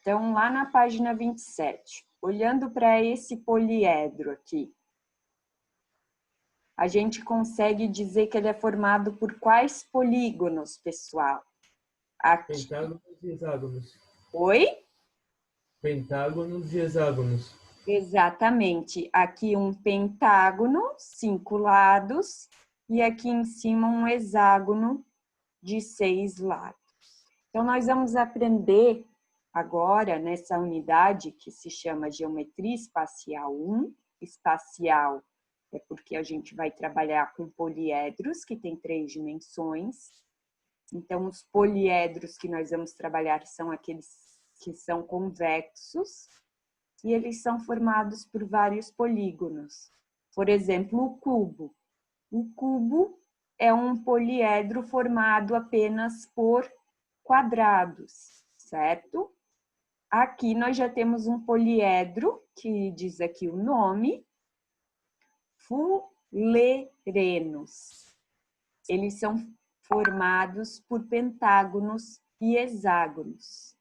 Então, lá na página 27, olhando para esse poliedro aqui, a gente consegue dizer que ele é formado por quais polígonos, pessoal? Aqui. Pentágonos e hexágonos. Oi? Pentágonos e hexágonos. Exatamente. Aqui um pentágono, 5 lados, e aqui em cima um hexágono de 6 lados. Então, nós vamos aprender agora nessa unidade que se chama Geometria Espacial 1. Espacial é porque a gente vai trabalhar com poliedros, que tem 3 dimensões. Então, os poliedros que nós vamos trabalhar são aqueles que são convexos, e eles são formados por vários polígonos. Por exemplo, o cubo. O cubo é um poliedro formado apenas por quadrados, certo? Aqui nós já temos um poliedro, que diz aqui o nome, fulerenos. Eles são formados por pentágonos e hexágonos.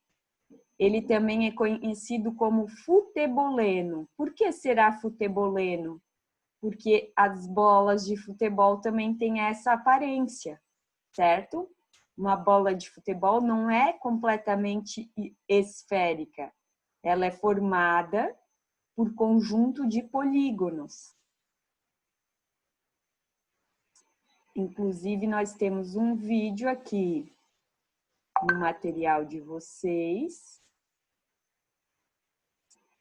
Ele também é conhecido como futeboleno. Por que será futeboleno? Porque as bolas de futebol também têm essa aparência, certo? Uma bola de futebol não é completamente esférica. Ela é formada por conjunto de polígonos. Inclusive, nós temos um vídeo aqui no material de vocês,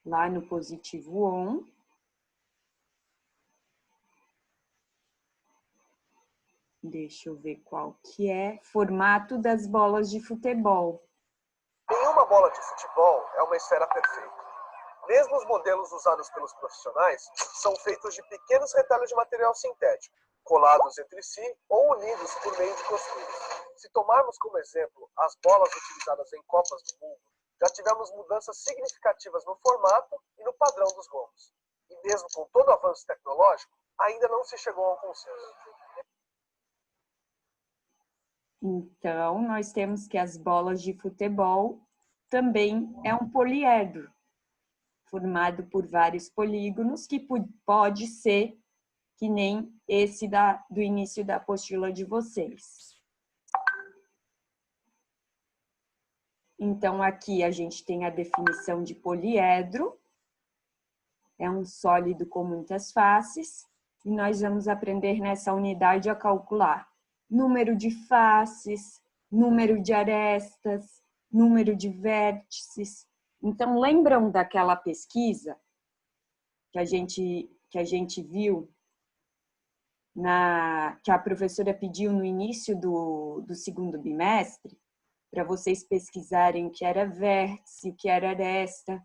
lá no Positivo On. Deixa eu ver qual que é. Formato das bolas de futebol. Nenhuma bola de futebol é uma esfera perfeita. Mesmo os modelos usados pelos profissionais são feitos de pequenos retalhos de material sintético, colados entre si ou unidos por meio de costuras. Se tomarmos como exemplo as bolas utilizadas em Copas do Mundo, já tivemos mudanças significativas no formato e no padrão dos gomos. E mesmo com todo o avanço tecnológico, ainda não se chegou a um consenso. Então, nós temos que as bolas de futebol também é um poliedro, formado por vários polígonos, que pode ser que nem esse do início da apostila de vocês. Então, aqui a gente tem a definição de poliedro. É um sólido com muitas faces. E nós vamos aprender nessa unidade a calcular número de faces, número de arestas, número de vértices. Então, lembram daquela pesquisa que a gente viu, que a professora pediu no início do segundo bimestre, para vocês pesquisarem o que era vértice, o que era aresta.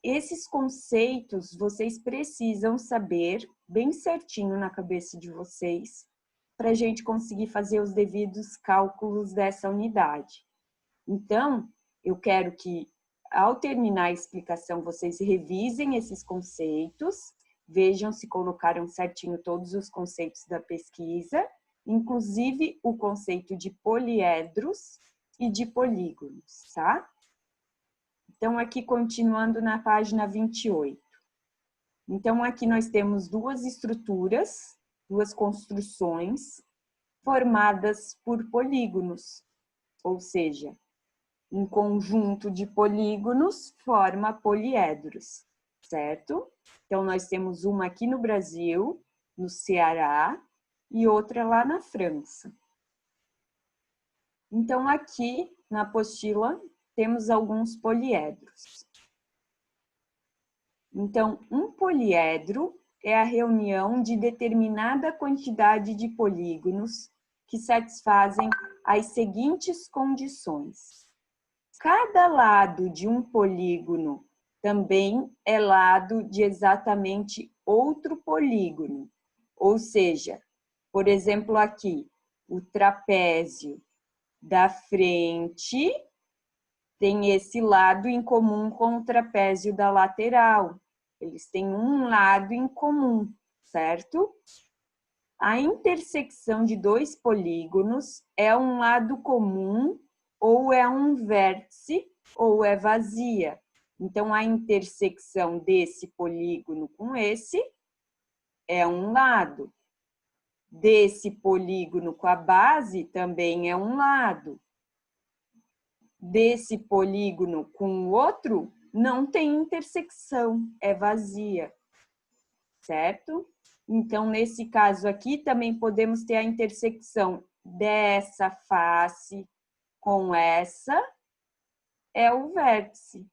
Esses conceitos vocês precisam saber bem certinho na cabeça de vocês, para a gente conseguir fazer os devidos cálculos dessa unidade. Então, eu quero que, ao terminar a explicação, vocês revisem esses conceitos, vejam se colocaram certinho todos os conceitos da pesquisa, inclusive o conceito de poliedros e de polígonos, tá? Então, aqui continuando na página 28. Então, aqui nós temos duas estruturas, duas construções formadas por polígonos, ou seja, um conjunto de polígonos forma poliedros, certo? Então, nós temos uma aqui no Brasil, no Ceará, e outra lá na França. Então, aqui na apostila, temos alguns poliedros. Então, um poliedro é a reunião de determinada quantidade de polígonos que satisfazem as seguintes condições. Cada lado de um polígono também é lado de exatamente outro polígono. Ou seja, por exemplo, aqui, o trapézio da frente tem esse lado em comum com o trapézio da lateral. Eles têm um lado em comum, certo? A intersecção de dois polígonos é um lado comum ou é um vértice ou é vazia. Então, a intersecção desse polígono com esse é um lado. Desse polígono com a base também é um lado. Desse polígono com o outro não tem intersecção, é vazia. Certo? Então, nesse caso aqui, também podemos ter a intersecção dessa face com essa, é o vértice.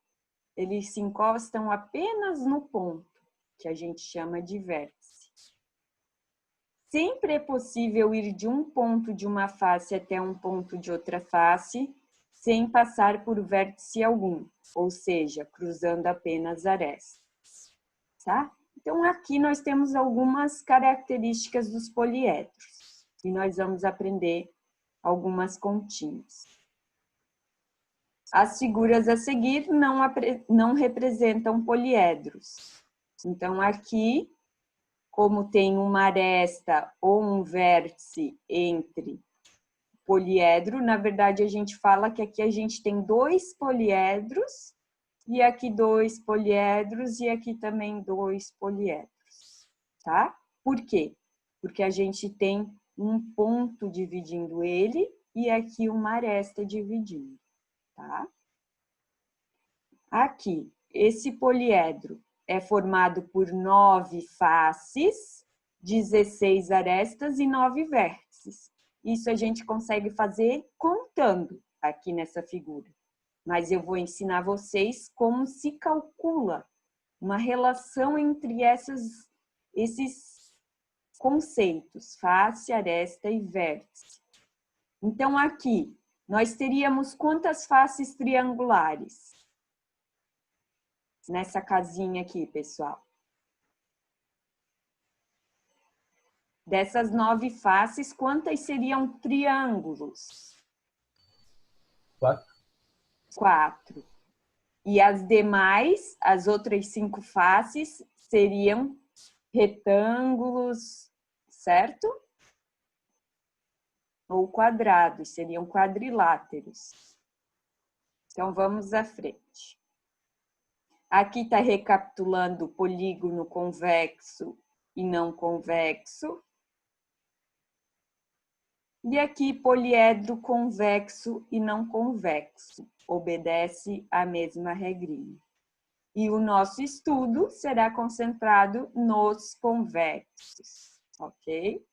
Eles se encostam apenas no ponto, que a gente chama de vértice. Sempre é possível ir de um ponto de uma face até um ponto de outra face, sem passar por vértice algum, ou seja, cruzando apenas arestas. Tá? Então, aqui nós temos algumas características dos poliedros, e nós vamos aprender algumas continhas. As figuras a seguir não representam poliedros. Então, aqui, como tem uma aresta ou um vértice entre poliedro, na verdade, a gente fala que aqui a gente tem 2 poliedros, e aqui 2 poliedros, e aqui também 2 poliedros, tá? Por quê? Porque a gente tem um ponto dividindo ele, e aqui uma aresta dividindo. Tá? Aqui, esse poliedro é formado por 9 faces, 16 arestas e 9 vértices. Isso a gente consegue fazer contando aqui nessa figura. Mas eu vou ensinar vocês como se calcula uma relação entre esses conceitos, face, aresta e vértice. Então, aqui, nós teríamos quantas faces triangulares? Nessa casinha aqui, pessoal. Dessas 9 faces, quantas seriam triângulos? 4. 4. E as demais, as outras 5 faces, seriam retângulos, certo? Ou quadrados, seriam quadriláteros. Então, vamos à frente. Aqui está recapitulando polígono convexo e não convexo. E aqui, poliedro convexo e não convexo. Obedece à mesma regrinha. E o nosso estudo será concentrado nos convexos, ok?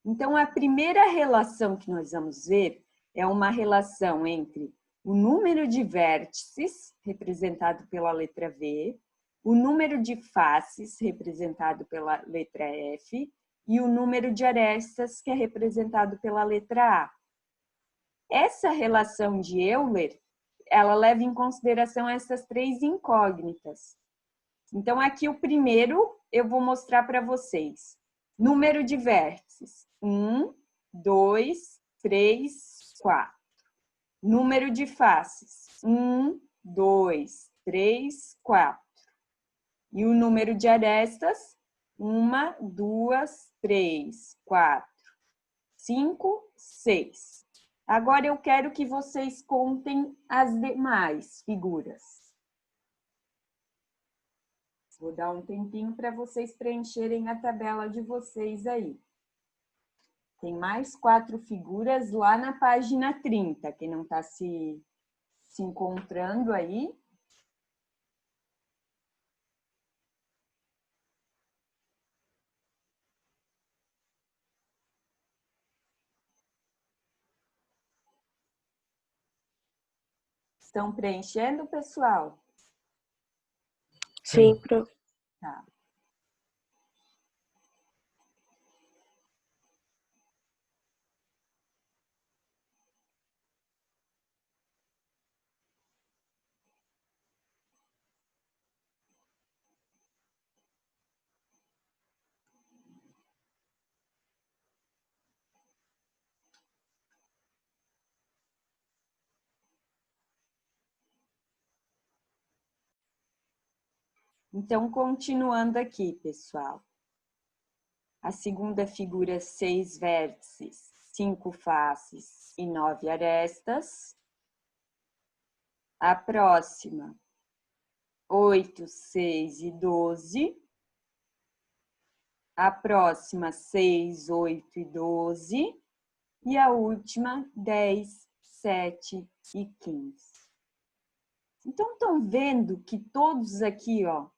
Então, a primeira relação que nós vamos ver é uma relação entre o número de vértices, representado pela letra V, o número de faces, representado pela letra F, e o número de arestas, que é representado pela letra A. Essa relação de Euler, ela leva em consideração essas 3 incógnitas. Então, aqui o primeiro eu vou mostrar para vocês. Número de vértices. 1, 2, 3, 4. Número de faces. 1, 2, 3, 4. E o número de arestas. 1, 2, 3, 4, 5, 6. Agora eu quero que vocês contem as demais figuras. Vou dar um tempinho para vocês preencherem a tabela de vocês aí. Tem mais 4 figuras lá na página 30. Quem não está se encontrando aí. Estão preenchendo, pessoal? Sim, prof. Tá. Então, continuando aqui, pessoal. A segunda figura, 6 vértices, 5 faces e 9 arestas. A próxima, 8, 6 e 12. A próxima, 6, 8 e 12. E a última, 10, 7 e 15. Então, estão vendo que todos aqui, ó,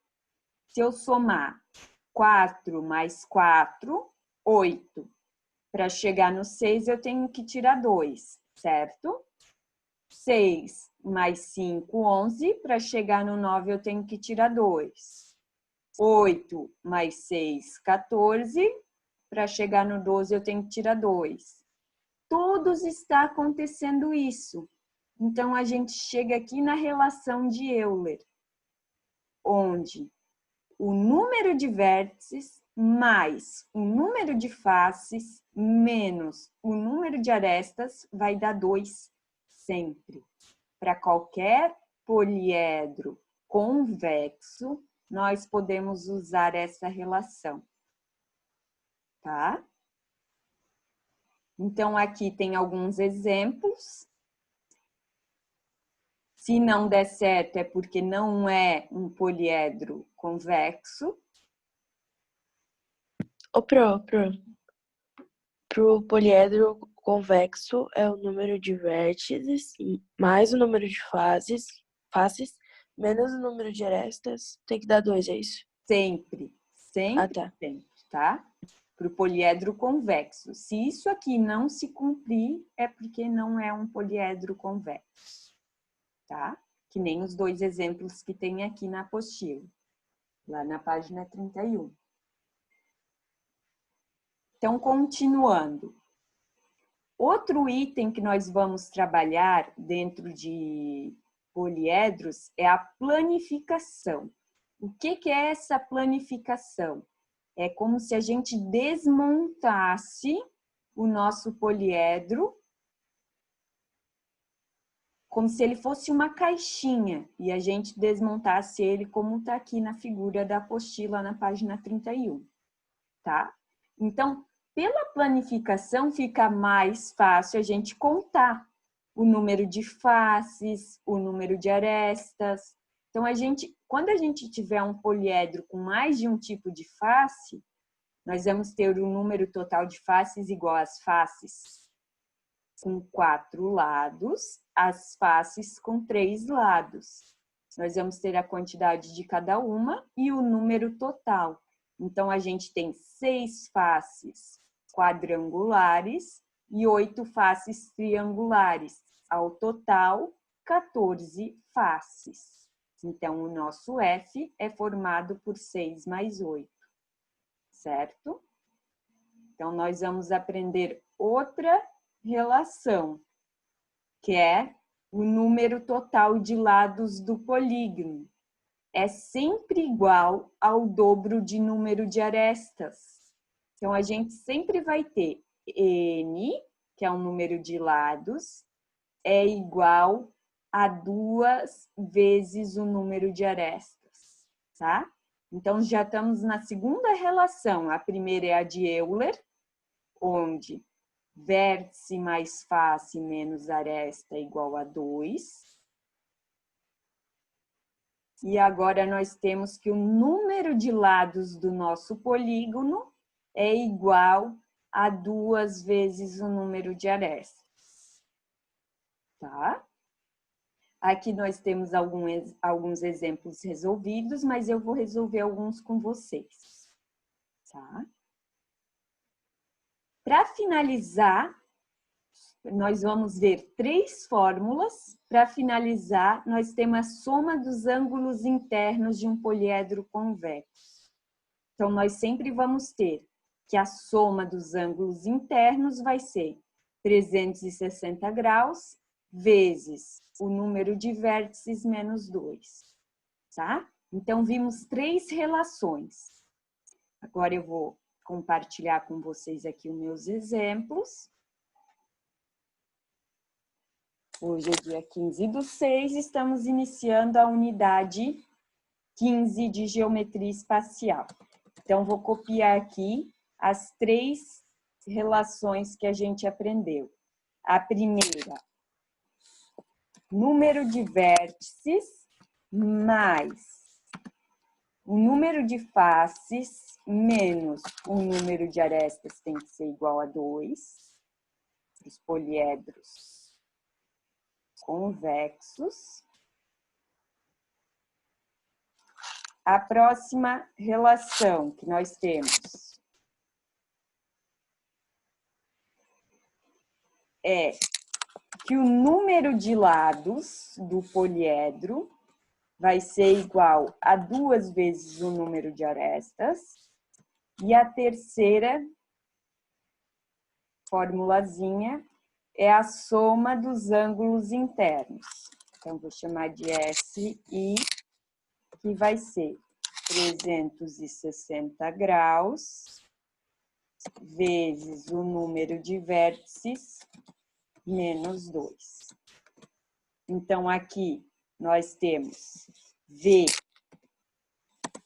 se eu somar 4 mais 4, 8. Para chegar no 6, eu tenho que tirar 2, certo? 6 mais 5, 11. Para chegar no 9, eu tenho que tirar 2. 8 mais 6, 14. Para chegar no 12, eu tenho que tirar 2. Todos está acontecendo isso. Então, a gente chega aqui na relação de Euler, onde o número de vértices mais o número de faces menos o número de arestas vai dar 2 sempre. Para qualquer poliedro convexo, nós podemos usar essa relação. Tá? Então, aqui tem alguns exemplos. Se não der certo, é porque não é um poliedro convexo. Pro poliedro convexo é o número de vértices mais o número de faces menos o número de arestas, tem que dar 2, é isso? Sempre, sempre, sempre, tá? Para o poliedro convexo. Se isso aqui não se cumprir, é porque não é um poliedro convexo, tá? Que nem os 2 exemplos que tem aqui na apostila, lá na página 31. Então, continuando. Outro item que nós vamos trabalhar dentro de poliedros é a planificação. O que é essa planificação? É como se a gente desmontasse o nosso poliedro, como se ele fosse uma caixinha, e a gente desmontasse ele como está aqui na figura da apostila na página 31, tá? Então, pela planificação fica mais fácil a gente contar o número de faces, o número de arestas. Então, quando a gente tiver um poliedro com mais de um tipo de face, nós vamos ter o número total de faces igual às faces com 4 lados, as faces com 3 lados. Nós vamos ter a quantidade de cada uma e o número total. Então, a gente tem 6 faces quadrangulares e 8 faces triangulares. Ao total, 14 faces. Então, o nosso F é formado por 6 mais 8, certo? Então, nós vamos aprender outra relação, que é o número total de lados do polígono. É sempre igual ao dobro de número de arestas. Então, a gente sempre vai ter N, que é o número de lados, é igual a 2 vezes o número de arestas, tá? Então, já estamos na segunda relação. A primeira é a de Euler, onde vértice mais face menos aresta é igual a 2. E agora nós temos que o número de lados do nosso polígono é igual a 2 vezes o número de arestas. Tá? Aqui nós temos alguns exemplos resolvidos, mas eu vou resolver alguns com vocês. Tá? Para finalizar, nós vamos ver 3 fórmulas. Para finalizar, nós temos a soma dos ângulos internos de um poliedro convexo. Então, nós sempre vamos ter que a soma dos ângulos internos vai ser 360 graus vezes o número de vértices menos 2, tá? Então, vimos 3 relações. Agora, eu vou compartilhar com vocês aqui os meus exemplos. Hoje é dia 15/6, estamos iniciando a unidade 15 de geometria espacial. Então, vou copiar aqui as 3 relações que a gente aprendeu. A primeira número de vértices mais o número de faces menos o número de arestas tem que ser igual a 2, os poliedros convexos. A próxima relação que nós temos é que o número de lados do poliedro vai ser igual a 2 vezes o número de arestas. E a terceira formulazinha é a soma dos ângulos internos. Então, vou chamar de SI, que vai ser 360 graus vezes o número de vértices menos 2. Então, aqui nós temos V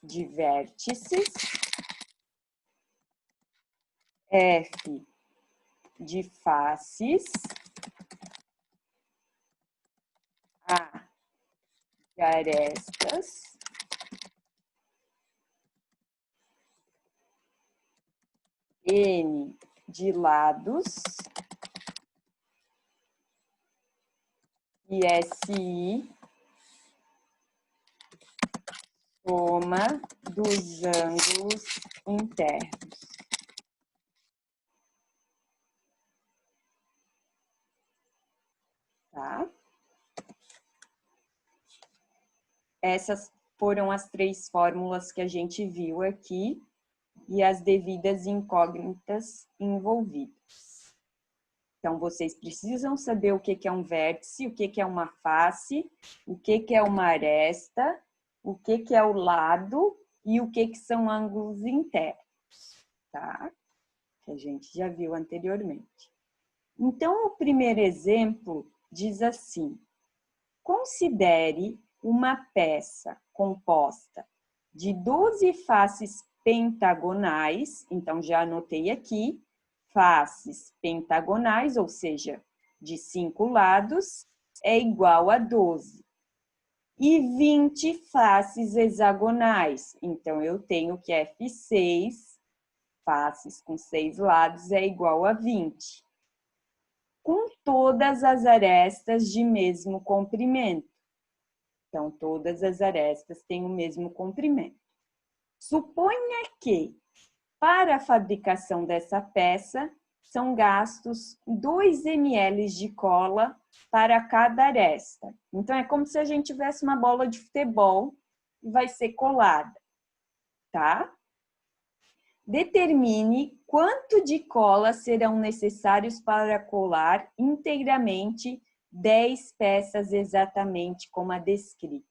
de vértices, F de faces, A de arestas, N de lados e SI, soma dos ângulos internos. Tá? Essas foram as 3 fórmulas que a gente viu aqui e as devidas incógnitas envolvidas. Então, vocês precisam saber o que é um vértice, o que é uma face, o que é uma aresta, o que é o lado e o que são ângulos internos, tá? Que a gente já viu anteriormente. Então, o primeiro exemplo diz assim: considere uma peça composta de 12 faces pentagonais, então já anotei aqui, faces pentagonais, ou seja, de 5 lados, é igual a 12. E 20 faces hexagonais, então eu tenho que F6, faces com 6 lados, é igual a 20. Com todas as arestas de mesmo comprimento. Então, todas as arestas têm o mesmo comprimento. Suponha que, para a fabricação dessa peça, são gastos 2 ml de cola para cada aresta. Então, é como se a gente tivesse uma bola de futebol e vai ser colada, tá? Determine quanto de cola serão necessários para colar inteiramente 10 peças exatamente como a descrita.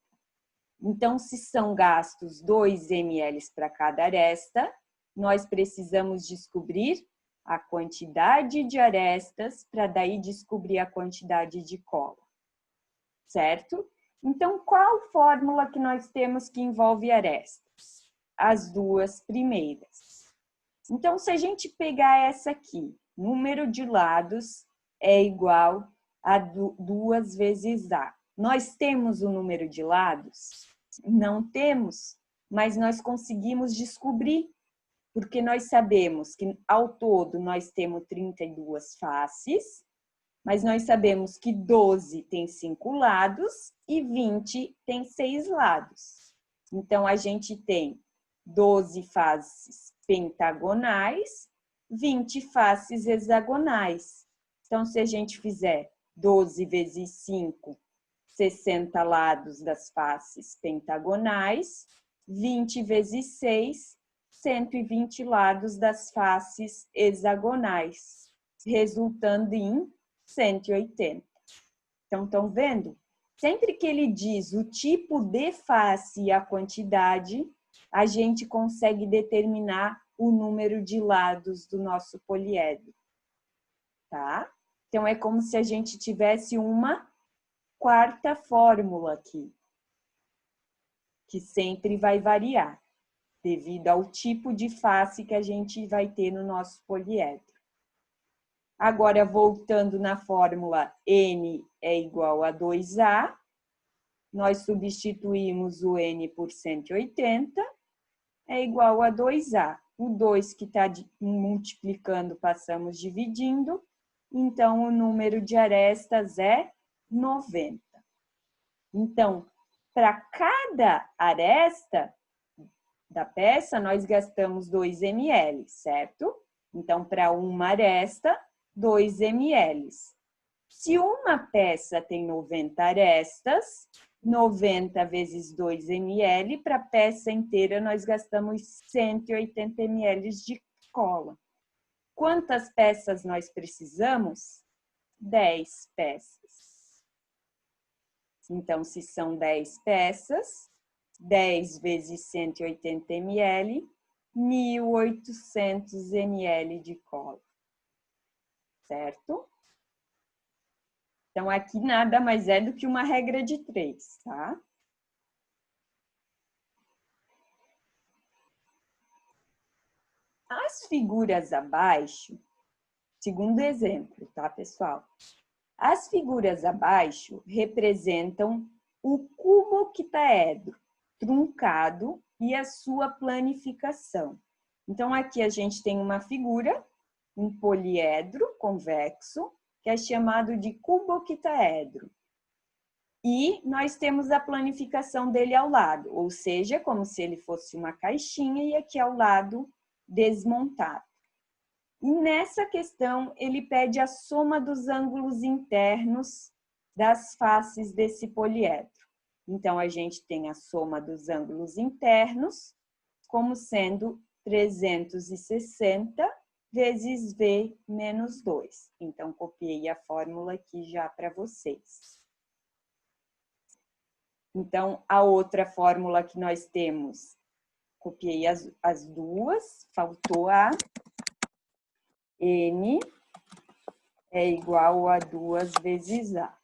Então, se são gastos 2 ml para cada aresta, nós precisamos descobrir a quantidade de arestas para daí descobrir a quantidade de cola, certo? Então, qual fórmula que nós temos que envolve arestas? As 2 primeiras. Então, se a gente pegar essa aqui, número de lados é igual a 2 vezes A. Nós temos o número de lados? Não temos, mas nós conseguimos descobrir, porque nós sabemos que ao todo nós temos 32 faces, mas nós sabemos que 12 tem 5 lados e 20 tem 6 lados. Então, a gente tem 12 faces pentagonais, 20 faces hexagonais. Então, se a gente fizer 12 vezes 5, 60 lados das faces pentagonais, 20 vezes 6, 120 lados das faces hexagonais, resultando em 180. Então, estão vendo? Sempre que ele diz o tipo de face e a quantidade, a gente consegue determinar o número de lados do nosso poliedro, tá? Então, é como se a gente tivesse uma 4ª fórmula aqui, que sempre vai variar, devido ao tipo de face que a gente vai ter no nosso poliedro. Agora, voltando na fórmula N é igual a 2A. Nós substituímos o N por 180, é igual a 2A. O 2 que está multiplicando, passamos dividindo. Então, o número de arestas é 90. Então, para cada aresta da peça, nós gastamos 2 ml, certo? Então, para uma aresta, 2 ml. Se uma peça tem 90 arestas, 90 vezes 2 ml, para a peça inteira nós gastamos 180 ml de cola. Quantas peças nós precisamos? 10 peças. Então, se são 10 peças, 10 vezes 180 ml, 1.800 ml de cola. Certo? Então, aqui nada mais é do que uma regra de 3, tá? As figuras abaixo, segundo exemplo, tá, pessoal? As figuras abaixo representam o cubo-octaedro truncado e a sua planificação. Então, aqui a gente tem uma figura, um poliedro convexo, que é chamado de cubo-octaedro. E nós temos a planificação dele ao lado, ou seja, como se ele fosse uma caixinha e aqui ao lado desmontado. E nessa questão, ele pede a soma dos ângulos internos das faces desse poliedro. Então, a gente tem a soma dos ângulos internos como sendo 360 vezes V menos 2. Então, copiei a fórmula aqui já para vocês. Então, a outra fórmula que nós temos, copiei as duas, faltou a N é igual a 2 vezes A.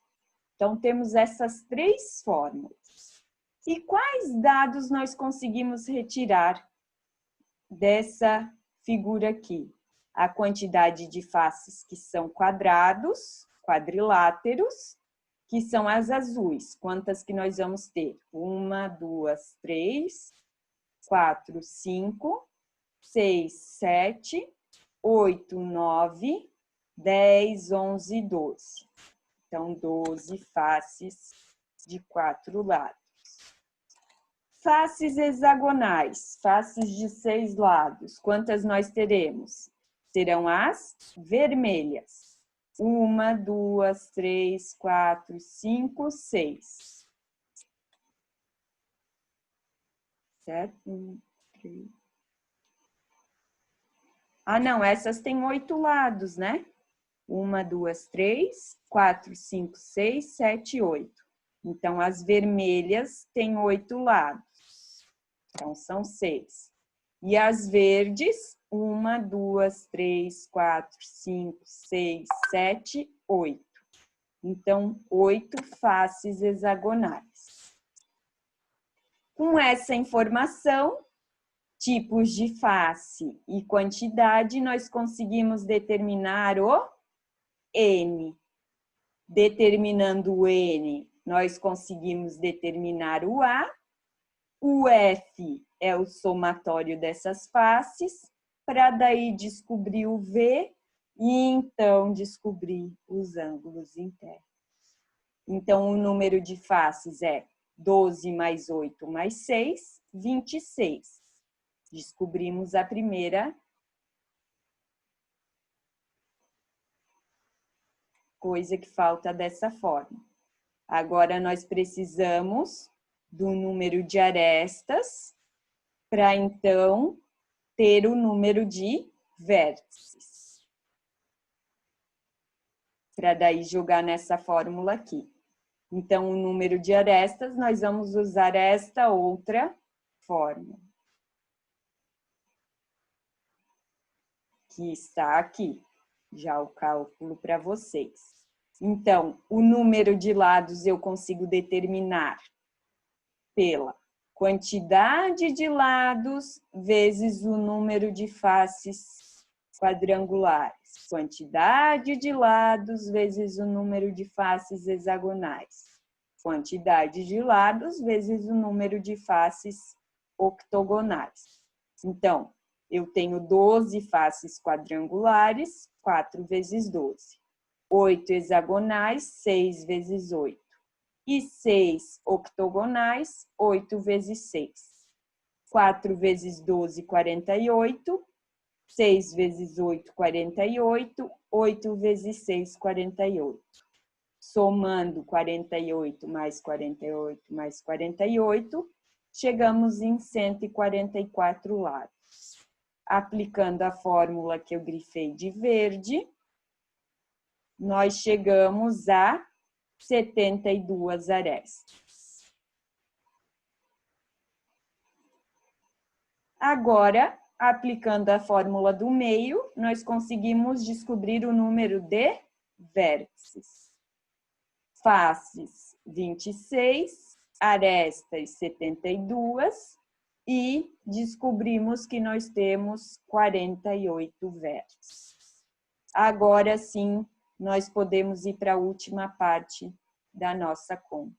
Então, temos essas 3 fórmulas. E quais dados nós conseguimos retirar dessa figura aqui? A quantidade de faces que são quadrados, quadriláteros, que são as azuis. Quantas que nós vamos ter? 1, 2, 3, 4, 5, 6, 7, 8, 9, 10, 11, 12. Então, 12 faces de 4 lados. Faces hexagonais, faces de 6 lados. Quantas nós teremos? Serão as vermelhas. 1, 2, 3, 4, 5, 6. Certo? 1, 3. Ah, não, essas têm 8 lados, né? 1, 2, 3, 4, 5, 6, 7, 8. Então, as vermelhas têm 8 lados. Então, são 6. E as verdes, 1, 2, 3, 4, 5, 6, 7, 8. Então, 8 faces hexagonais. Com essa informação, tipos de face e quantidade, nós conseguimos determinar o N. Determinando o N, nós conseguimos determinar o A. O F é o somatório dessas faces, para daí descobrir o V e então descobrir os ângulos internos. Então, o número de faces é 12 mais 8 mais 6, 26. Descobrimos a primeira coisa que falta dessa forma. Agora, nós precisamos do número de arestas para, então, ter o número de vértices. Para daí jogar nessa fórmula aqui. Então, o número de arestas, nós vamos usar esta outra fórmula. Que está aqui, já o cálculo para vocês. Então, o número de lados eu consigo determinar pela quantidade de lados vezes o número de faces quadrangulares. Quantidade de lados vezes o número de faces hexagonais. Quantidade de lados vezes o número de faces octogonais. Então, eu tenho 12 faces quadrangulares, 4 vezes 12. 8 hexagonais, 6 vezes 8. E 6 octogonais, 8 vezes 6. 4 vezes 12, 48. 6 vezes 8, 48. 8 vezes 6, 48. Somando 48 mais 48 mais 48, chegamos em 144 lados. Aplicando a fórmula que eu grifei de verde, nós chegamos a 72 arestas. Agora, aplicando a fórmula do meio, nós conseguimos descobrir o número de vértices. Faces, 26, arestas, 72, e descobrimos que nós temos 48 vértices. Agora sim, nós podemos ir para a última parte da nossa conta.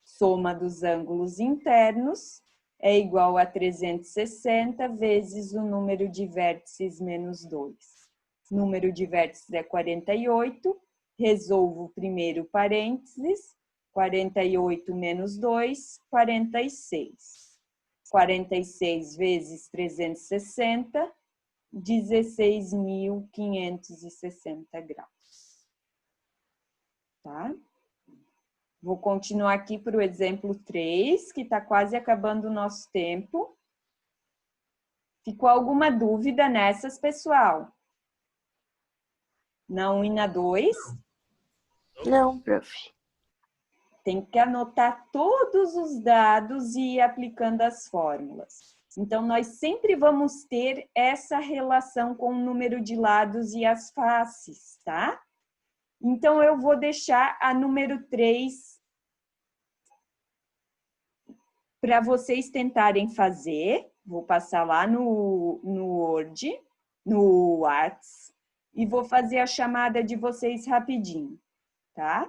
Soma dos ângulos internos é igual a 360 vezes o número de vértices menos 2. Número de vértices é 48, resolvo o primeiro parênteses, 48 menos 2, 46. 46 vezes 360, 16.560 graus. Tá? Vou continuar aqui para o exemplo 3, que está quase acabando o nosso tempo. Ficou alguma dúvida nessas, pessoal? Na 1 e na 2? Não, prof. Tem que anotar todos os dados e ir aplicando as fórmulas. Então, nós sempre vamos ter essa relação com o número de lados e as faces, tá? Então, eu vou deixar a número 3 para vocês tentarem fazer. Vou passar lá no Word, no Whats, e vou fazer a chamada de vocês rapidinho, tá?